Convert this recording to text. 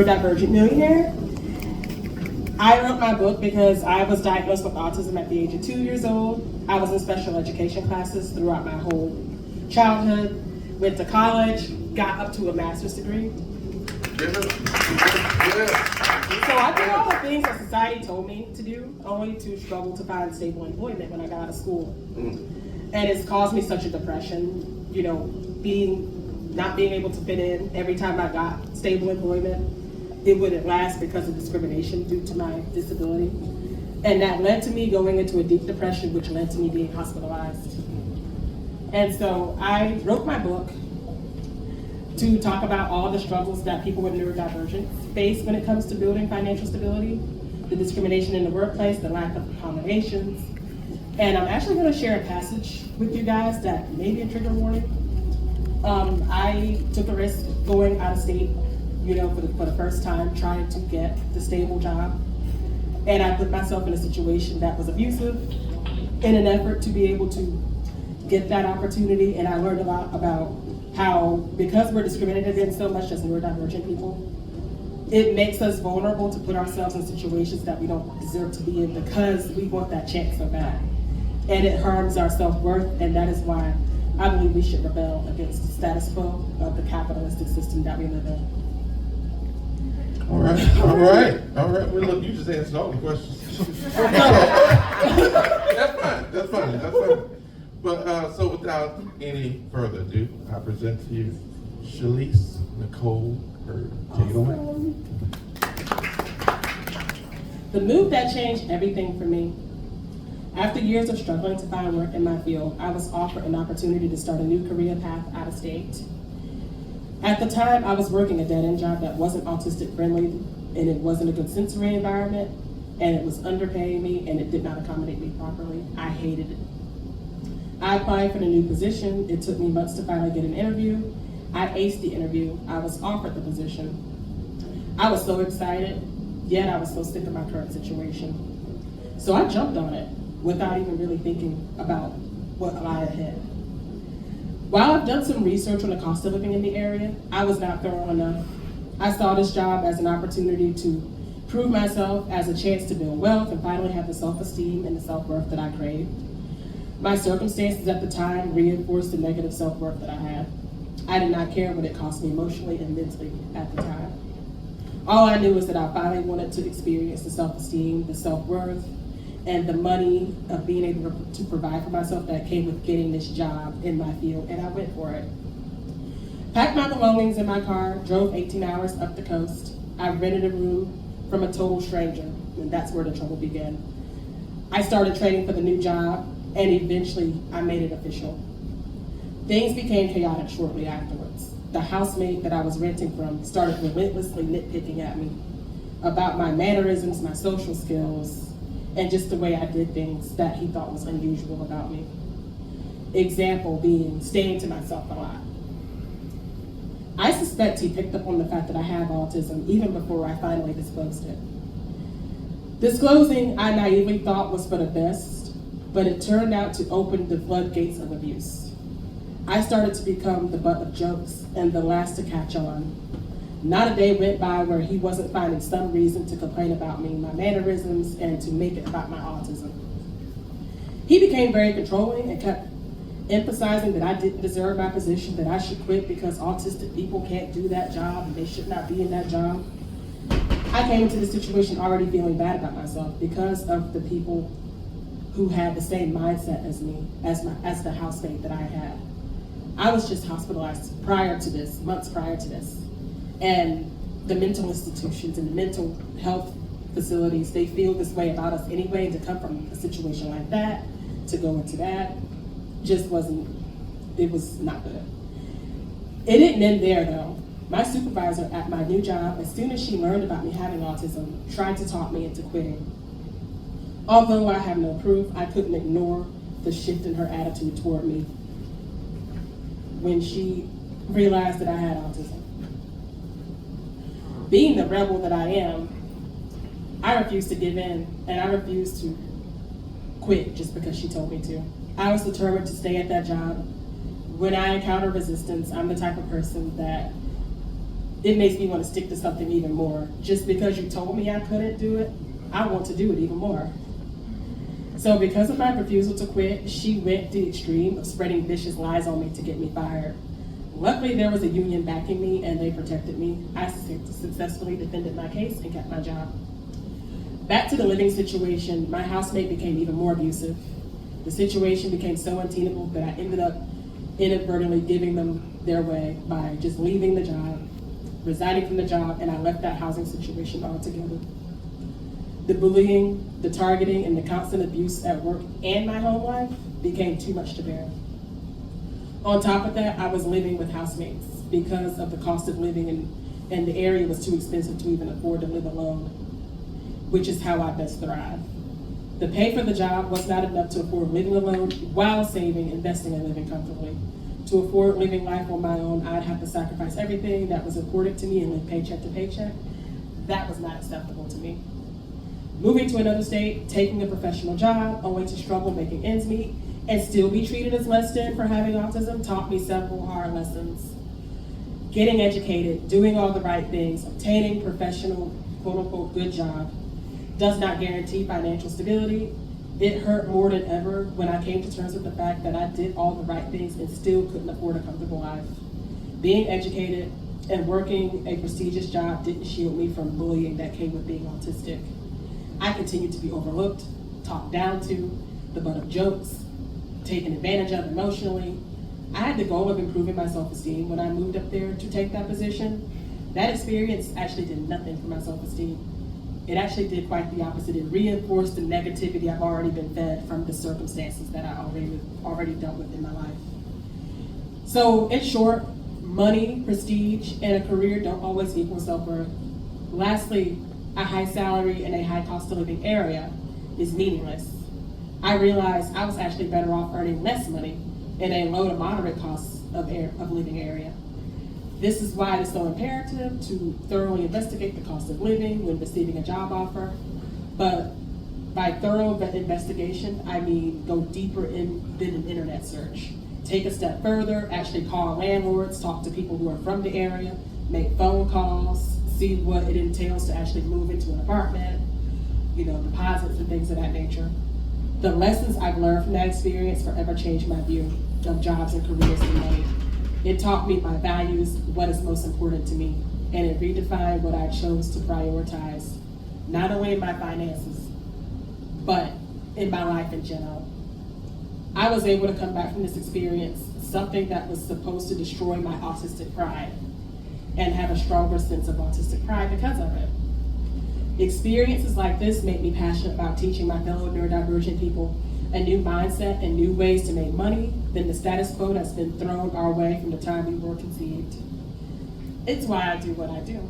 Neurodivergent Millionaire. I wrote my book because I was diagnosed with autism at the age of 2 years old. I was in special education classes throughout my whole childhood, went to college, got up to a master's degree. So I did all the things that society told me to do, only to struggle to find stable employment when I got out of school. And it's caused me such a depression, not being able to fit in. Every time I got stable employment, it wouldn't last because of discrimination due to my disability. And that led to me going into a deep depression, which led to me being hospitalized. And so I wrote my book to talk about all the struggles that people with neurodivergence face when it comes to building financial stability, the discrimination in the workplace, the lack of accommodations. And I'm actually going to share a passage with you guys that may be a trigger warning. I took a risk going out of state, for the first time, trying to get the stable job. And I put myself in a situation that was abusive in an effort to be able to get that opportunity. And I learned a lot about how, because we're discriminated against so much as neurodivergent people, it makes us vulnerable to put ourselves in situations that we don't deserve to be in because we want that chance so bad. And it harms our self-worth, and that is why I believe we should rebel against the status quo of the capitalistic system that we live in. All right. Well, look, you just answered all the questions. That's fine. But so without any further ado, I present to you Shalise Nicole Bird. Take it away. The move that changed everything for me. After years of struggling to find work in my field, I was offered an opportunity to start a new career path out of state. At the time, I was working a dead-end job that wasn't autistic friendly, and it wasn't a good sensory environment, and it was underpaying me, and it did not accommodate me properly. I hated it. I applied for the new position. It took me months to finally get an interview. I aced the interview. I was offered the position. I was so excited, yet I was so sick of my current situation. So I jumped on it without even really thinking about what lied ahead. While I've done some research on the cost of living in the area, I was not thorough enough. I saw this job as an opportunity to prove myself, as a chance to build wealth and finally have the self-esteem and the self-worth that I craved. My circumstances at the time reinforced the negative self-worth that I had. I did not care what it cost me emotionally and mentally at the time. All I knew was that I finally wanted to experience the self-esteem, the self-worth, and the money of being able to provide for myself that came with getting this job in my field, and I went for it. Packed my belongings in my car, drove 18 hours up the coast. I rented a room from a total stranger, and that's where the trouble began. I started training for the new job, and eventually I made it official. Things became chaotic shortly afterwards. The housemate that I was renting from started relentlessly nitpicking at me about my mannerisms, my social skills, and just the way I did things that he thought was unusual about me. Example being staying to myself a lot. I suspect he picked up on the fact that I have autism even before I finally disclosed it. Disclosing, I naively thought was for the best, but it turned out to open the floodgates of abuse. I started to become the butt of jokes and the last to catch on. Not a day went by where he wasn't finding some reason to complain about me, my mannerisms, and to make it about my autism. He became very controlling and kept emphasizing that I didn't deserve my position, that I should quit because autistic people can't do that job and they should not be in that job. I came into the situation already feeling bad about myself because of the people who had the same mindset as me, as the housemate that I had. I was just hospitalized months prior to this. And the mental institutions and the mental health facilities, they feel this way about us anyway. To come from a situation like that, to go into that, it was not good. It didn't end there though. My supervisor at my new job, as soon as she learned about me having autism, tried to talk me into quitting. Although I have no proof, I couldn't ignore the shift in her attitude toward me when she realized that I had autism. Being the rebel that I am, I refused to give in, and I refused to quit just because she told me to. I was determined to stay at that job. When I encounter resistance, I'm the type of person that it makes me want to stick to something even more. Just because you told me I couldn't do it, I want to do it even more. So because of my refusal to quit, she went to the extreme of spreading vicious lies on me to get me fired. Luckily, there was a union backing me and they protected me. I successfully defended my case and kept my job. Back to the living situation, my housemate became even more abusive. The situation became so untenable that I ended up inadvertently giving them their way by just leaving the job, resigning from the job, and I left that housing situation altogether. The bullying, the targeting, and the constant abuse at work and my home life became too much to bear. On top of that, I was living with housemates because of the cost of living and the area was too expensive to even afford to live alone, which is how I best thrive. The pay for the job was not enough to afford living alone while saving, investing, and living comfortably. To afford living life on my own, I'd have to sacrifice everything that was important to me and live paycheck to paycheck. That was not acceptable to me. Moving to another state, taking a professional job, only to struggle making ends meet, and still be treated as less than for having autism taught me several hard lessons. Getting educated, doing all the right things, obtaining professional, quote unquote, good job does not guarantee financial stability. It hurt more than ever when I came to terms with the fact that I did all the right things and still couldn't afford a comfortable life. Being educated and working a prestigious job didn't shield me from bullying that came with being autistic. I continued to be overlooked, talked down to, the butt of jokes, taken advantage of emotionally. I had the goal of improving my self-esteem when I moved up there to take that position. That experience actually did nothing for my self-esteem. It actually did quite the opposite. It reinforced the negativity I've already been fed from the circumstances that I already dealt with in my life. So in short, money, prestige, and a career don't always equal self-worth. Lastly, a high salary in a high cost of living area is meaningless. I realized I was actually better off earning less money in a low to moderate cost of living area. This is why it is so imperative to thoroughly investigate the cost of living when receiving a job offer. But by thorough investigation, I mean go deeper than an internet search. Take a step further, actually call landlords, talk to people who are from the area, make phone calls, see what it entails to actually move into an apartment, deposits and things of that nature. The lessons I've learned from that experience forever changed my view of jobs and careers and money. It taught me my values, what is most important to me, and it redefined what I chose to prioritize, not only in my finances, but in my life in general. I was able to come back from this experience, something that was supposed to destroy my autistic pride, and have a stronger sense of autistic pride because of it. Experiences like this make me passionate about teaching my fellow neurodivergent people a new mindset and new ways to make money than the status quo that's been thrown our way from the time we were conceived. It's why I do what I do.